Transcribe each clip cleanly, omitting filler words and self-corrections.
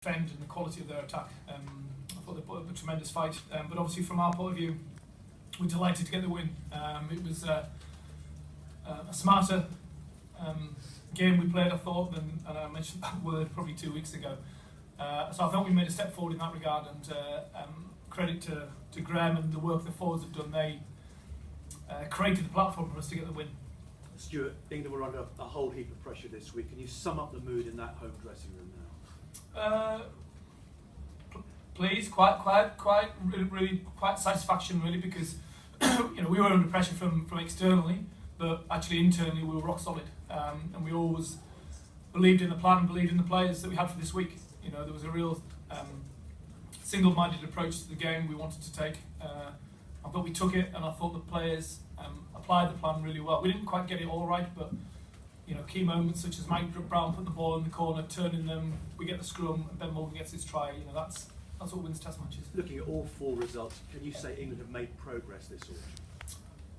defend and the quality of their attack. I thought they put up a tremendous fight, but obviously from our point of view, we're delighted to get the win. It was a smarter game we played, I thought, and I mentioned that word probably 2 weeks ago. So I thought we made a step forward in that regard, and credit to Graham and the work the forwards have done. They created the platform for us to get the win. Stuart, England were under a whole heap of pressure this week. Can you sum up the mood in that home dressing room now? Please, really quite satisfaction, really, because we were under pressure from externally, but actually internally we were rock solid, and we always believed in the plan and believed in the players that we had for this week. There was a real single-minded approach to the game we wanted to take. I thought we took it, and I thought the players applied the plan really well. We didn't quite get it all right, but key moments such as Mike Brown putting the ball in the corner, turning them, we get the scrum, and Ben Morgan gets his try. That's what wins Test matches. Looking at all four results, can you say England have made progress this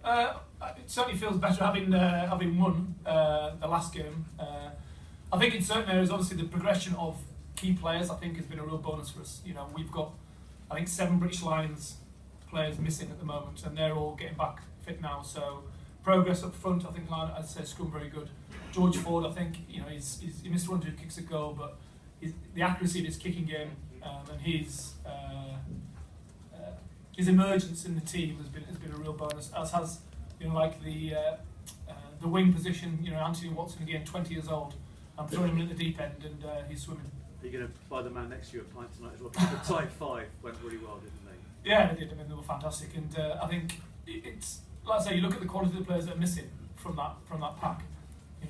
autumn? It certainly feels better having won the last game. I think in certain areas, obviously, the progression of key players, I think, has been a real bonus for us. We've got, I think, 7 British Lions players missing at the moment, and they're all getting back fit now. So progress up front, I think, I'd say scrum very good. George Ford, I think, he missed 1 or 2 kicks at goal, but the accuracy of his kicking game and his emergence in the team has been a real bonus. As has the wing position. Anthony Watson again, 20 years old. I'm throwing him in at the deep end, and he's swimming. Are you going to buy the man next to you a pint tonight as well? The tight 5 went really well, didn't they? Yeah, they did. They were fantastic, and I think it's like I say. You look at the quality of the players that are missing from that pack.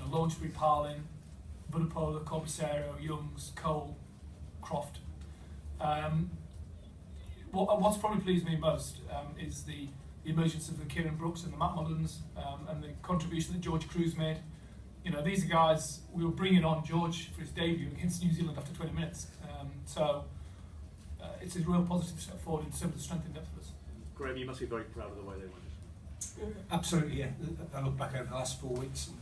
Launchbury, Parlin, Budapola, Corbicero, Youngs, Cole, Croft. What's probably pleased me most is the emergence of the Kieran Brooks and the Matt Mullins, and the contribution that George Cruz made. These are guys we were bringing on. George for his debut against New Zealand after 20 minutes. So it's a real positive step forward in terms of the strength and depth of us. Graham, you must be very proud of the way they went. Absolutely, yeah. I look back over the last 4 weeks, and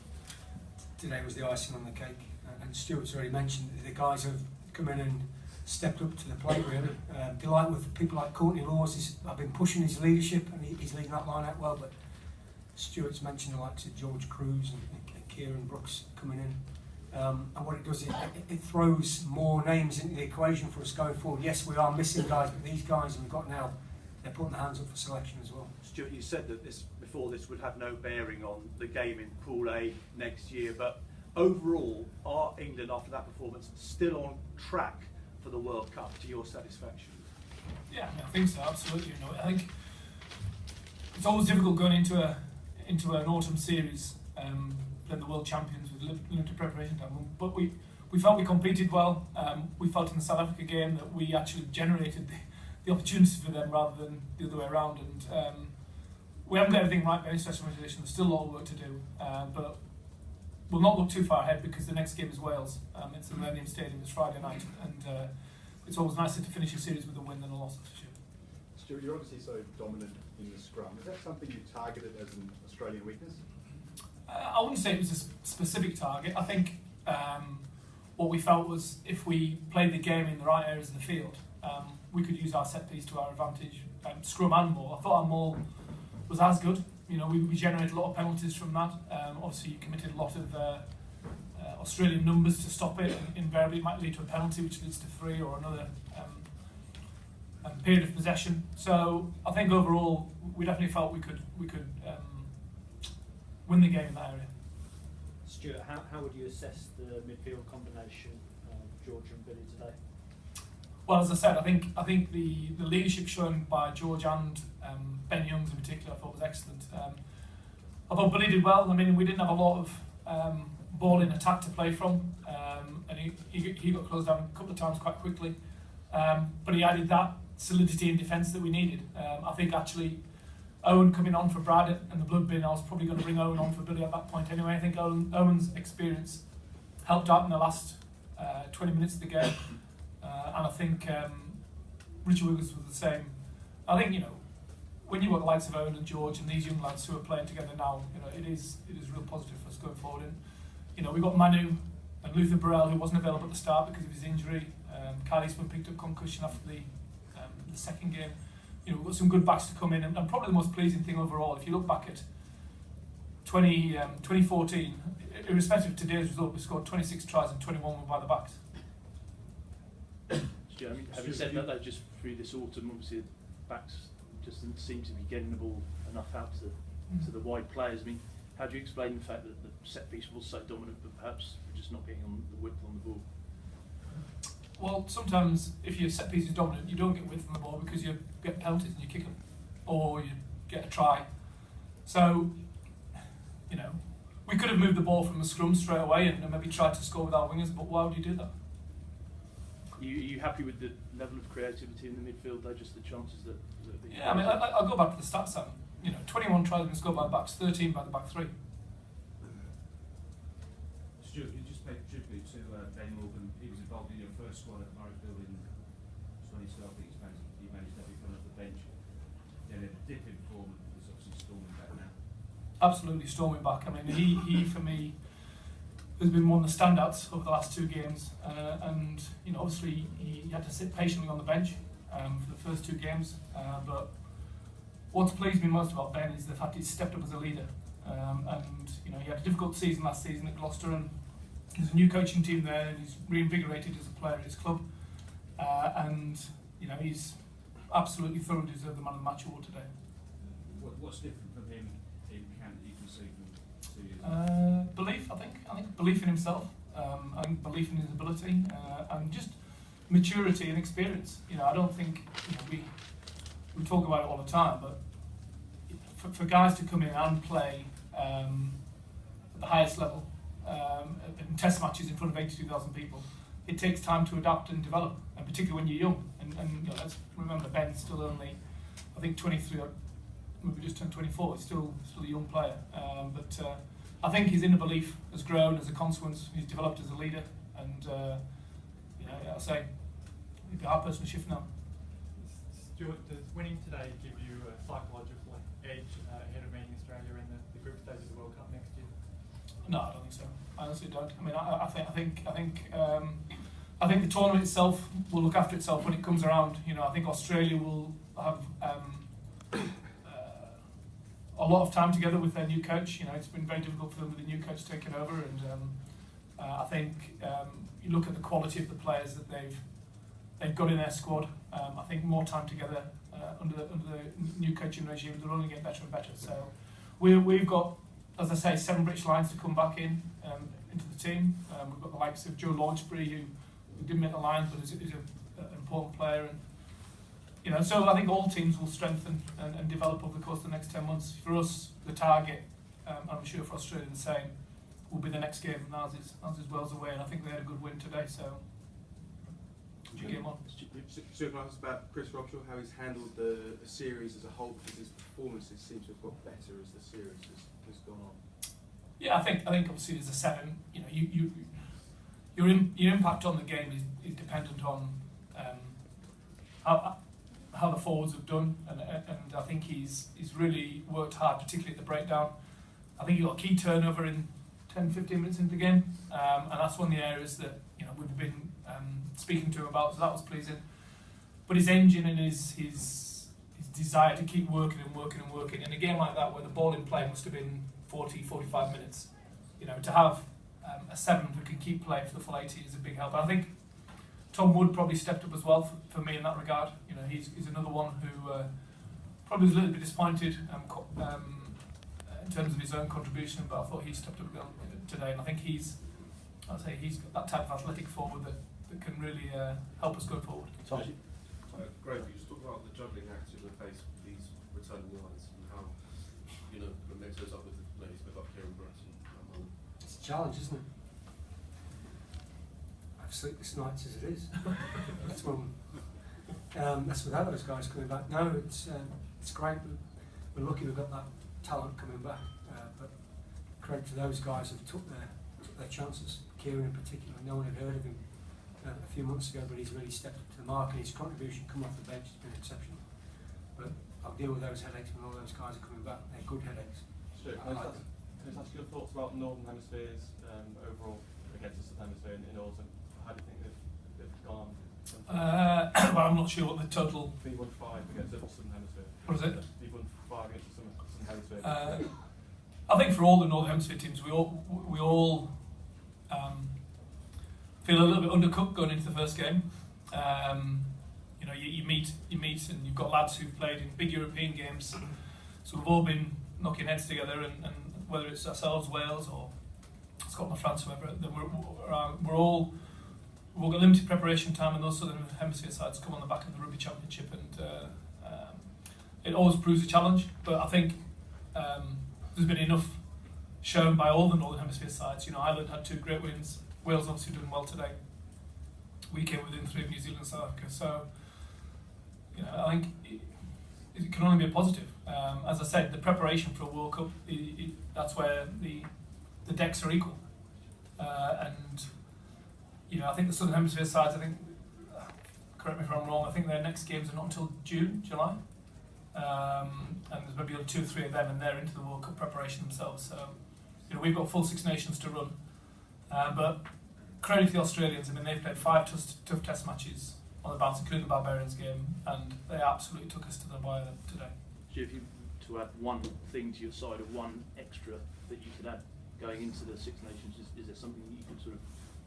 today was the icing on the cake. And Stuart's already mentioned that the guys have come in and stepped up to the plate, really. Delight with people like Courtney Laws. I've been pushing his leadership, and he's leading that line out well. But Stuart's mentioned the likes of George Cruz and Kieran Brooks coming in. And what it does is it throws more names into the equation for us going forward. Yes, we are missing guys, but these guys we've got now, they're putting their hands up for selection as well. Stuart, you said that this would have no bearing on the game in Pool A next year, but overall, are England, after that performance, still on track for the World Cup to your satisfaction? Yeah, I think so, absolutely. I think it's always difficult going into an autumn series, playing the world champions with limited preparation time. But we felt we competed well. We felt in the South Africa game that we actually generated the opportunity for them rather than the other way around. And we haven't got everything right by any stretch of imagination. There's still a lot of work to do, but we'll not look too far ahead because the next game is Wales. It's the Millennium Stadium. It's Friday night, and it's always nicer to finish a series with a win than a loss, for sure. Stuart, you're obviously so dominant in the scrum. Is that something you targeted as an Australian weakness? I wouldn't say it was a specific target. I think what we felt was if we played the game in the right areas of the field, we could use our set piece to our advantage. Scrum and maul. I thought our maul was as good. We generated a lot of penalties from that. Obviously, you committed a lot of Australian numbers to stop it. And invariably, it might lead to a penalty, which leads to 3 or another period of possession. So I think overall, we definitely felt we could win the game in that area. Stuart, how would you assess the midfield combination of George and Billy today? Well, as I said, I think the leadership shown by George and Ben Youngs in particular, I thought was excellent. I thought Billy did well. I mean, we didn't have a lot of ball in attack to play from, and he got closed down a couple of times quite quickly. But he added that solidity in defence that we needed. I think actually Owen coming on for Brad and the blood bin, I was probably going to bring Owen on for Billy at that point anyway. I think Owen's experience helped out in the last 20 minutes of the game. And I think Richard Wiggins was the same. I think, when you've got the likes of Owen and George and these young lads who are playing together now, it is real positive for us going forward. And, we've got Manu and Luther Burrell, who wasn't available at the start because of his injury. Kyle Eastman picked up concussion after the second game. You know, we've got some good backs to come in, and probably the most pleasing thing overall, if you look back at 2014, irrespective of today's result, we scored 26 tries and 21 were by the backs. Stuart, I mean, having said that, though, just through this autumn, obviously the backs just didn't seem to be getting the ball enough out to the wide players. I mean, how do you explain the fact that the set piece was so dominant, but perhaps we're just not getting on the width on the ball? Well, sometimes if your set piece is dominant, you don't get width on the ball because you get penalties and you kick them, or you get a try. So, you know, we could have moved the ball from the scrum straight away and maybe tried to score with our wingers, but why would you do that? Are you happy with the level of creativity in the midfield, though, just the chances that Yeah, I mean, I'll go back to the stats, Sam. You know, 21 tries been scored by the backs, 13 by the back three. Stuart, you just paid tribute to Ben Morgan. He was involved in your first squad at Murrayfield in 2012. He managed to be coming off the bench. He had a dip in form, and he's obviously storming back now. Absolutely storming back. I mean, he for me has been one of the standouts over the last two games, and you know, obviously he had to sit patiently on the bench for the first two games. But what's pleased me most about Ben is the fact he's stepped up as a leader. And you know, he had a difficult season last season at Gloucester, and there's a new coaching team there, and he's reinvigorated as a player at his club. And you know, he's absolutely thoroughly deserved the Man of the Match award today. What's different from him in camp that you can see from 2 years ago? Belief, I think belief in himself, I think belief in his ability, and just maturity and experience. You know, I don't think, you know, we talk about it all the time, but for guys to come in and play at the highest level in test matches in front of 82,000 people, it takes time to adapt and develop, and particularly when you're young. And you know, let's remember, Ben's still only, I think, 23, or maybe just turned 24. He's still a young player, but I think his inner belief has grown as a consequence. He's developed as a leader, and you know, I say he'd be our person to shift now. Stuart, does winning today give you a psychological edge ahead of meeting Australia in the group stage of the World Cup next year? No, I don't think so. I honestly don't. I mean, I think the tournament itself will look after itself when it comes around. You know, I think Australia will have a lot of time together with their new coach. You know, it's been very difficult for them with the new coach taking over, and I think you look at the quality of the players that they've got in their squad. I think more time together under the new coaching regime, they'll only get better and better. So we've got, as I say, 7 British Lions to come back into the team. We've got the likes of Joe Launchbury, who didn't make the Lions, but is an important player. And you know, so I think all teams will strengthen and develop over the course of the next 10 months. For us, the target, I'm sure for Australia the same, will be the next game, and ours is Wales away, and I think they had a good win today, so good game on. Stuart, can I ask about Chris Robshaw, how he's handled the series as a whole, because his performances seem to have got better as the series has gone on? Yeah, I think obviously as a 7, you know, your impact on the game is dependent on how the forwards have done, and I think he's really worked hard, particularly at the breakdown. I think he got a key turnover in 10-15 minutes into the game, and that's one of the areas that, you know, we've been speaking to him about, so that was pleasing. But his engine and his desire to keep working in a game like that where the ball in play must have been 40-45 minutes, you know, to have a 7 who can keep playing for the full 80 is a big help. And I think Tom Wood probably stepped up as well for me in that regard. You know, he's another one who probably was a little bit disappointed in terms of his own contribution, but I thought he stepped up today, and I think he's got that type of athletic forward that can really help us go forward. Graham, you just talked about the juggling act you're going to face with these returning lines, and how, you know, the mix those up with the ladies with up here and Brett and It's a challenge, isn't it? I've sleepless nights as it is. That's without those guys coming back. No, it's great. We're lucky we've got that talent coming back. But credit to those guys who've took their chances. Kieran in particular, no one had heard of him a few months ago, but he's really stepped up to the mark, and his contribution coming off the bench has been exceptional. But I'll deal with those headaches when all those guys are coming back. They're good headaches. Sure. Can I just ask your thoughts about Northern Hemispheres overall against the Southern Hemisphere in autumn? How do you think they've gone? Well, I'm not sure what the total. He won 5 against the Southern Hemisphere. What is it? He won 5 against the Southern Hemisphere. I think for all the Northern Hemisphere teams, we all feel a little bit undercooked going into the first game. You know, you meet, and you've got lads who've played in big European games, so we've all been knocking heads together, and whether it's ourselves, Wales, or Scotland, France, whoever, then we've all got limited preparation time, and those Southern Hemisphere sides come on the back of the Rugby Championship, and it always proves a challenge. But I think there's been enough shown by all the Northern Hemisphere sides. You know, Ireland had 2 great wins. Wales obviously doing well today. We came within 3 of New Zealand and South Africa. So, you know, I think it can only be a positive. As I said, the preparation for a World Cup, that's where the decks are equal. And, you know, I think the Southern Hemisphere sides, I think, correct me if I'm wrong, I think their next games are not until June, July. And there's maybe 2 or 3 of them, and they're into the World Cup preparation themselves. So, you know, we've got full 6 nations to run. But credit to the Australians. I mean, they've played 5 tough test matches on the bounce, including the Barbarians game, and they absolutely took us to the wire today. If you to add one thing to your side, or one extra that you could add going into the Six Nations, is there something that you could sort of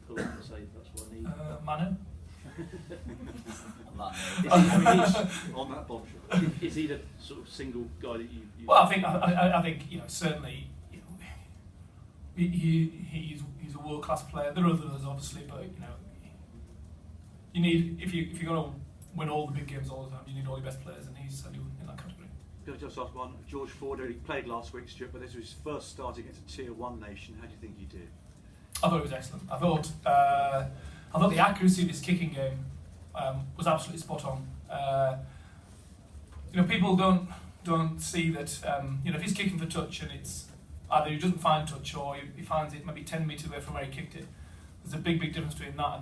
pull up and say that's what I need? Manu? On that bombshell. Is he the sort of single guy that you Well, I think you know, certainly, you know, he's a world class player. There are others obviously, but you know, you need, if you're going to win all the big games all the time, you need all your best players, and he's certainly in that category. Can I just ask one? George Ford, he played last week, Stuart, but this was his first start against a Tier 1 nation. How do you think he did? I thought it was excellent. I thought the accuracy of his kicking game was absolutely spot on. You know, people don't see that. You know, if he's kicking for touch and it's either he doesn't find touch or he finds it maybe 10 metres away from where he kicked it, there's a big difference between that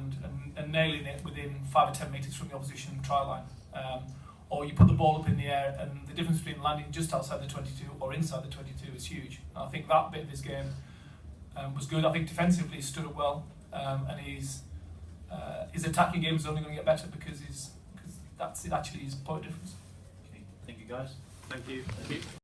and nailing it within 5 or 10 metres from the opposition try line. Or you put the ball up in the air, and the difference between landing just outside the 22 or inside the 22 is huge. And I think that bit of his game was good. I think defensively he stood up well, and his attacking game is only going to get better because that's actually his point of difference. Okay. Thank you, guys. Thank you.